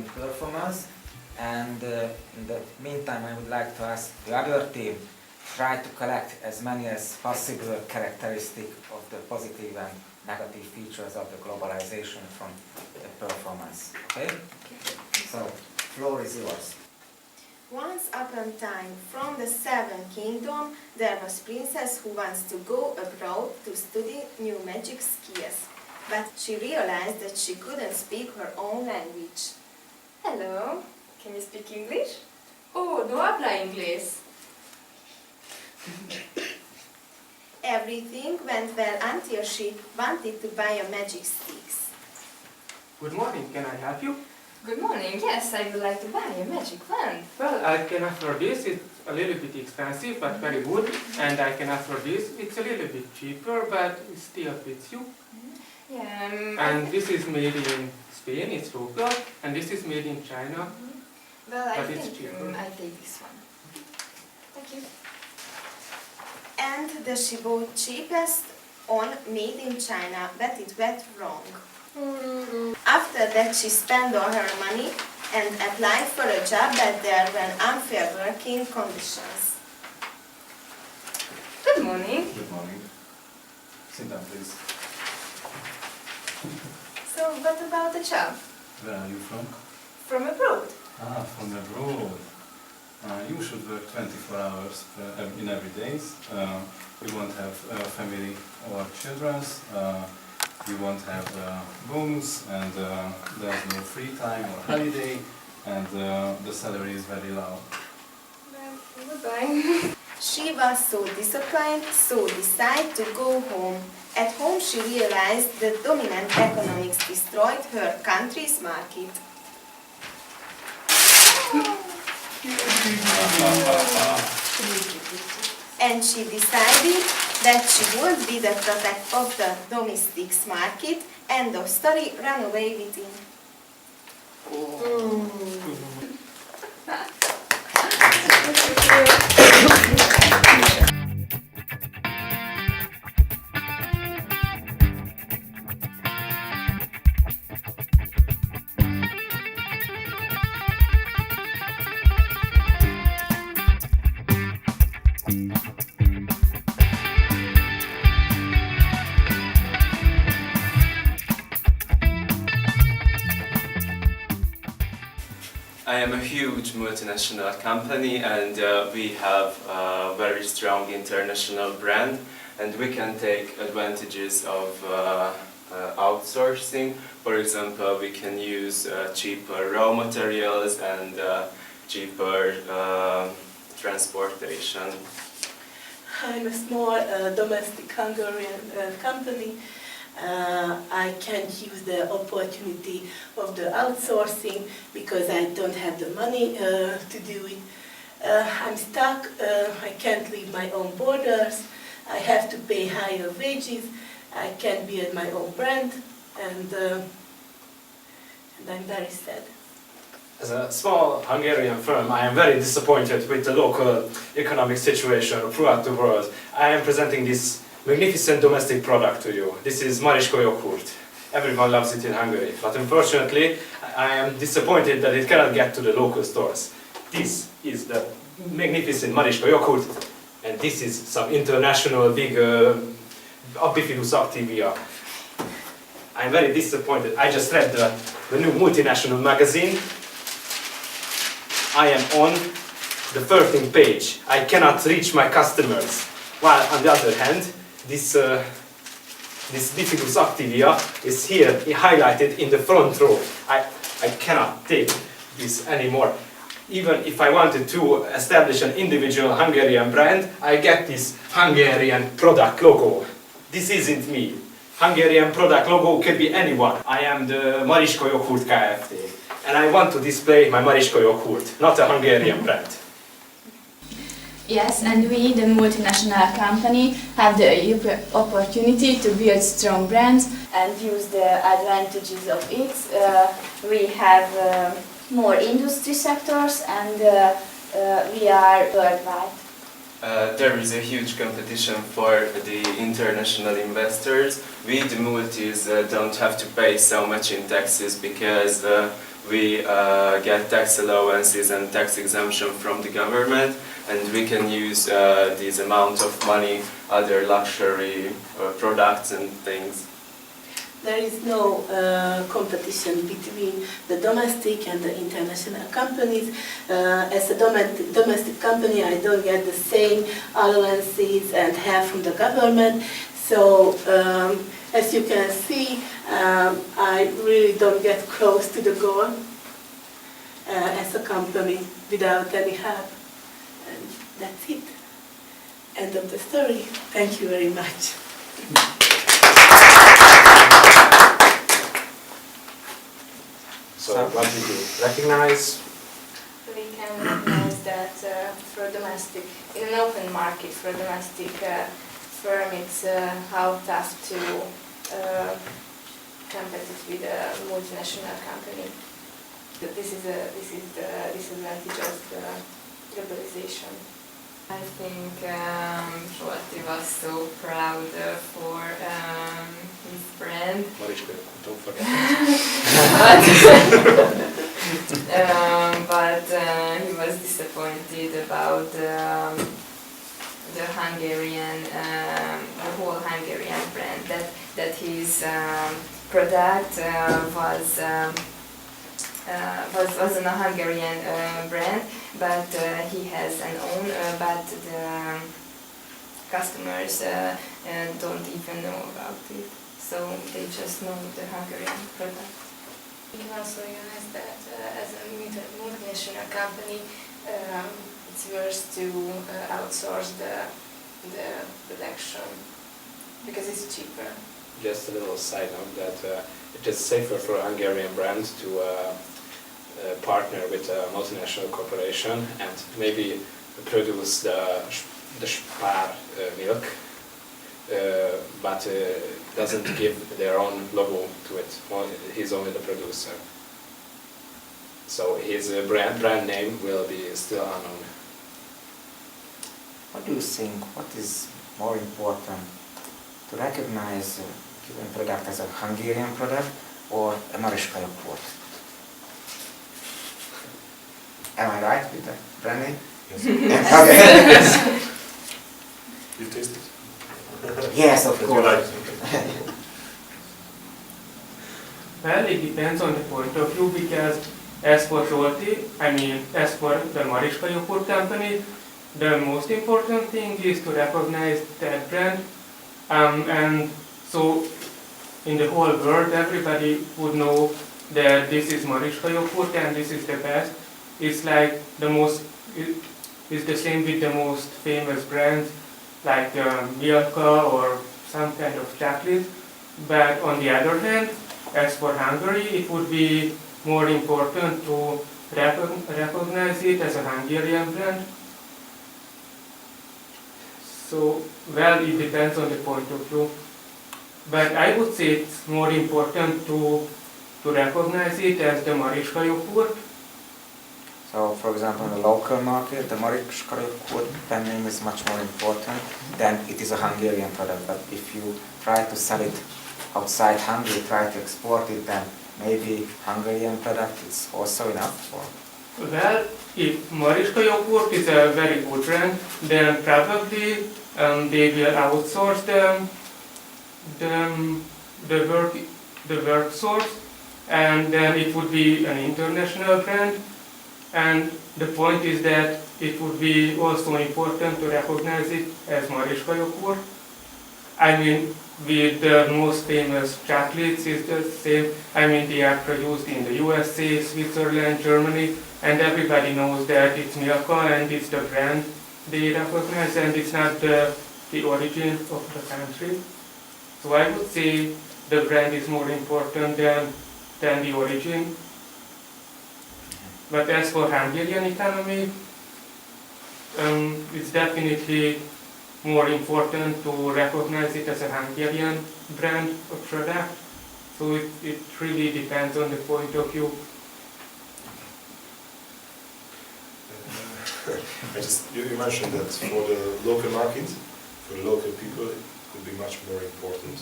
performance. And in the meantime, I would like to ask the other team, try to collect as many as possible characteristics of the positive and negative features of the globalization from the performance. Okay? So, floor is yours. Once upon a time, from the Seventh Kingdom, there was a princess who wants to go abroad to study new magic skills. But she realized that she couldn't speak her own language. Hello, can you speak English? Oh, no habla inglés. Everything went well until she wanted to buy a magic sticks. Good morning, can I help you? Good morning, yes, I would like to buy a magic wand. Well, I can offer this, it's a little bit expensive but very good. And I can offer this, it's a little bit cheaper but it still fits you. Yeah, And this is made in Spain, it's local. And this is made in China. well, I but it's think cheaper. I take this one. Thank you. And she bought cheapest on made in China, but it went wrong. After that, she spent all her money and applied for a job, but there were unfair working conditions. Good morning. Good morning. Sit down, please. So, what about the job? Where are you from? From abroad? Ah, from abroad. You should work 24 hours in every day. You won't have family or children. You won't have bonus, and there's no free time or holiday, and the salary is very low. Well, goodbye. She was so disappointed, so decided to go home. At home, she realized that dominant economics destroyed her country's market. And she decided that she would be the protector of the domestic market. End of story, run away with him. I am a huge multinational company, and we have a very strong international brand, and we can take advantages of outsourcing. For example, we can use cheaper raw materials and cheaper transportation. I'm a small domestic Hungarian company. I can't use the opportunity of the outsourcing because I don't have the money to do it. I'm stuck, I can't leave my own borders, I have to pay higher wages, I can't build my own brand, and I'm very sad. As a small Hungarian firm, I am very disappointed with the local economic situation throughout the world. I am presenting this magnificent domestic product to you. This is Mariska yogurt. Everyone loves it in Hungary, but unfortunately I am disappointed that it cannot get to the local stores. This is the magnificent Mariska yogurt, and this is some international big Bifidus activia. I am very disappointed. I just read the new multinational magazine. I am on the 13th page. I cannot reach my customers. While on the other hand, this Bifidus activia is here highlighted in the front row. I cannot take this anymore. Even if I wanted to establish an individual Hungarian brand, I get this Hungarian product logo. This isn't me. Hungarian product logo can be anyone. I am the Mariska Yogurt Kft. And I want to display my Mariska Yogurt, not a Hungarian brand. Yes, and we, the multinational company, have the opportunity to build strong brands and use the advantages of it. We have more industry sectors, and we are worldwide. There is a huge competition for the international investors. We, the multis, don't have to pay so much in taxes because we get tax allowances and tax exemption from the government, and we can use this amount of money, other luxury products and things. There is no competition between the domestic and the international companies. As a domestic company, I don't get the same allowances and help from the government. So, as you can see, I really don't get close to the goal as a company without any help. And that's it. End of the story. Thank you very much. So what did you recognize? We can recognize that for domestic, in an open market, for a domestic firm, it's how tough to compete with a multinational company. This is the disadvantage of the globalization. I think Zsolti was so proud for his brand. Mariska, don't forget. But he was disappointed about the Hungarian, the whole Hungarian brand, that his product was a Hungarian brand, but he has an own, but the customers don't even know about it, so they just know the Hungarian product. We can also realize that as a multinational company, it's worse to outsource the production because it's cheaper. Just a little side note that it is safer for a Hungarian brand to partner with a multinational corporation and maybe produce the Spar milk, but doesn't give their own logo to it. He's only the producer. So his brand name will be still unknown. What do you think? What is more important, to recognize a given product as a Hungarian product or a Mariska joghurt? Am I right with the brand name? Yes. Okay. You taste it? Yes, of Did course. you like it? Well, it depends on the point of view, because as for Zsolti, as for the Mariska Joghurt company, the most important thing is to recognize that brand, and so in the whole world everybody would know that this is Mariska Joghurt and this is the best. It's like it's the same with the most famous brands like Milka or some kind of chocolate. But on the other hand, as for Hungary, it would be more important to recognize it as a Hungarian brand. So, well, it depends on the point of view. But I would say it's more important to recognize it as the Mariska Joghurt. So, for example, in the local market, the Mariska Joghurt brand name is much more important than it is a Hungarian product. But if you try to sell it outside Hungary, try to export it, then maybe Hungarian product is also enough. Or? Well, if Mariska Joghurt is a very good brand, then probably they will outsource the work source, and then it would be an international brand. And the point is that it would be also important to recognize it as Mariska Joghurt. With the most famous chocolates is the same. They are produced in the USA, Switzerland, Germany, and everybody knows that it's Milka and it's the brand they recognize, and it's not the origin of the country. So I would say the brand is more important than the origin. But as for Hungarian economy, it's definitely more important to recognize it as a Hungarian brand or product. So it really depends on the point of view. You mentioned that for the local market, for the local people, it would be much more important,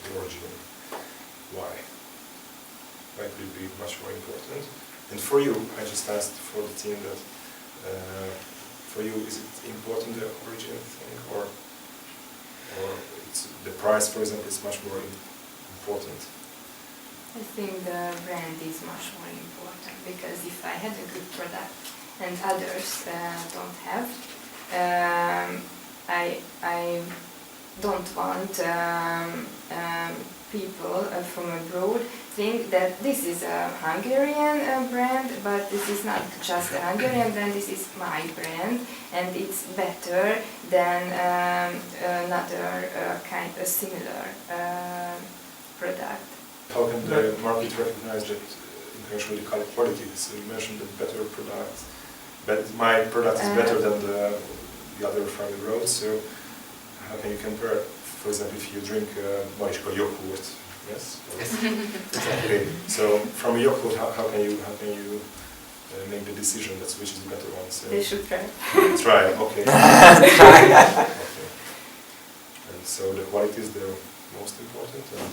the original. Why? Why could it be much more important? And for you, I just asked for the team that for you, is it important the origin thing, or it's the price, for example, is much more important? I think the brand is much more important, because if I had a good product and others don't have, I don't want people from abroad think that this is a Hungarian brand, but this is not just a Hungarian brand, this is my brand, and it's better than another kind of similar product. How can the market recognize that internationally the quality? So you mentioned that better products, but my product is better than the other from the road. So how can you compare? For example, if you drink Mariska yogurt, yes. Okay. So from yogurt, how can you make the decision that which is the better one? So They should try. try. Okay. Okay. And so the quality is the most important, and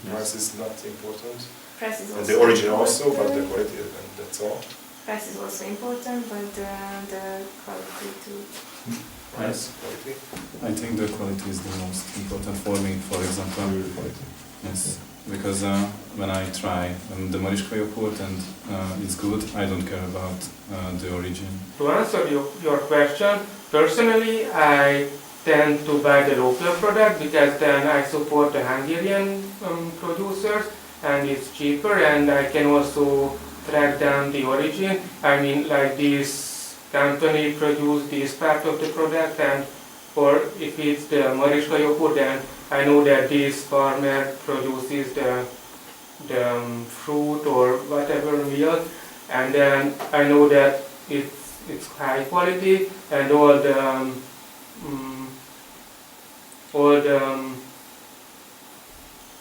the price is not important. Price is And also the origin important. also, but the quality, and that's all. Price is also important, but the quality too. Price, quality. I think the quality is the most important for me, for example. Yes, because when I try the Mariska yogurt and it's good, I don't care about the origin. To answer your question, personally I tend to buy the local product because then I support the Hungarian producers and it's cheaper, and I can also track down the origin. I mean, like this company produced this part of the product, and or if it's the Mariska yogurt, then I know that this farmer produces the fruit or whatever meal, and then I know that it's high quality, and all the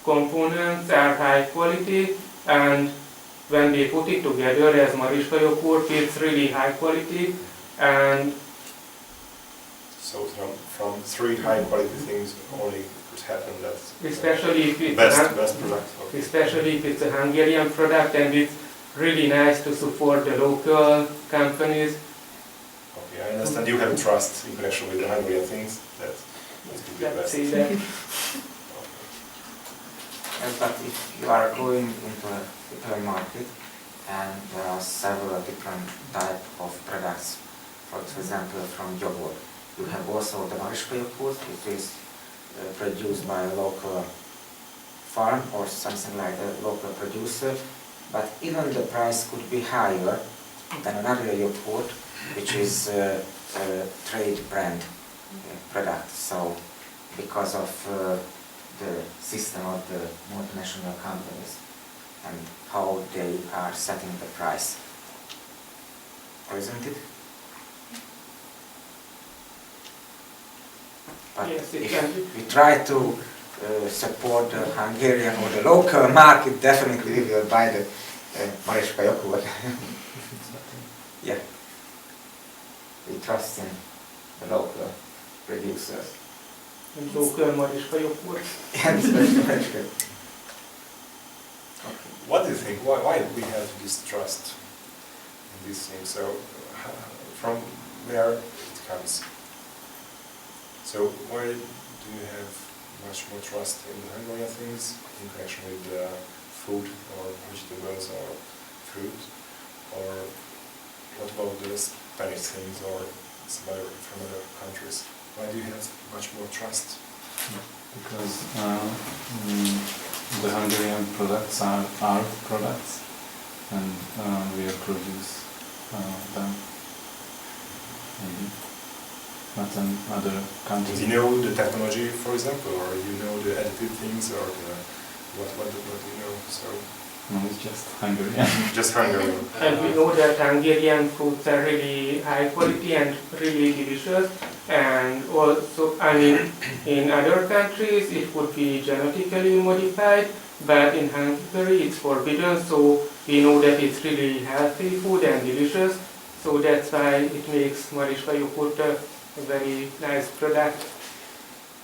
components are high quality, and when they put it together as Mariska yogurt, it's really high quality. And So from three high quality things only could happen that especially if it's best product. Okay. especially if it's a Hungarian product, and it's really nice to support the local companies. Okay, I understand you have trust in connection with the Hungarian things that it could be Let's best. say that. But if you are going into a supermarket and there are several different types of products, for example from yogurt, you have also the Mariska yogurt, which is produced by a local farm or something like a local producer, but even the price could be higher than another yogurt, which is a trade brand product. So because of the system of the multinational companies and how they are setting the price. Or isn't it? But Yes, it if can be. we try to support the Hungarian or the local market, definitely we will buy the Mariska yogurt. Yeah. We trust in the local producers. And local Mariska yogurt. And Mariska. What do you think? Why do we have this trust in these things? So from where it comes? So why do you have much more trust in the Hungarian things in connection with food or vegetables or fruit? Or what about the Spanish things or some other from other countries? Why do you have much more trust? Because the Hungarian products are our products, and we produce them. Maybe not in other countries. Do you know the technology, for example, or you know the additive things, or what do you know? So No, it's just Hungarian. just Hungarian. And we know that Hungarian fruits are really high quality and really delicious. And also, I mean, in other countries it would be genetically modified, but in Hungary it's forbidden, so we know that it's really healthy food and delicious. So that's why it makes Mariska yogurt a very nice product.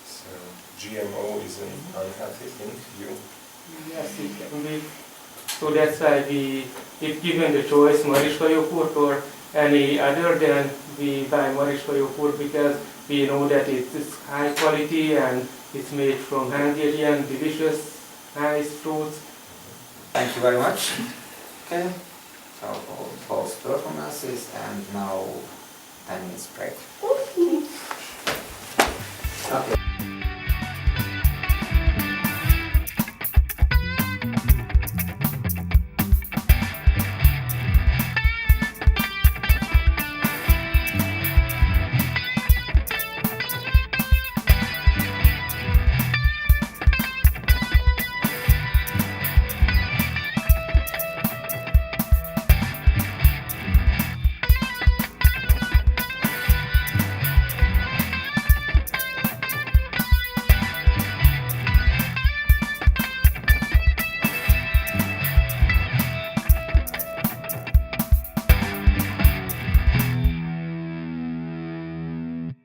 So GMO is an unhealthy thing. Yes, it can be. So that's why we, if given the choice, Mariska yogurt or any other, then we buy Mariska yogurt because we know that it's high quality and it's made from Hungarian, delicious, nice fruits. Thank you very much. Okay, so both performances and now 10 minutes break. Okay.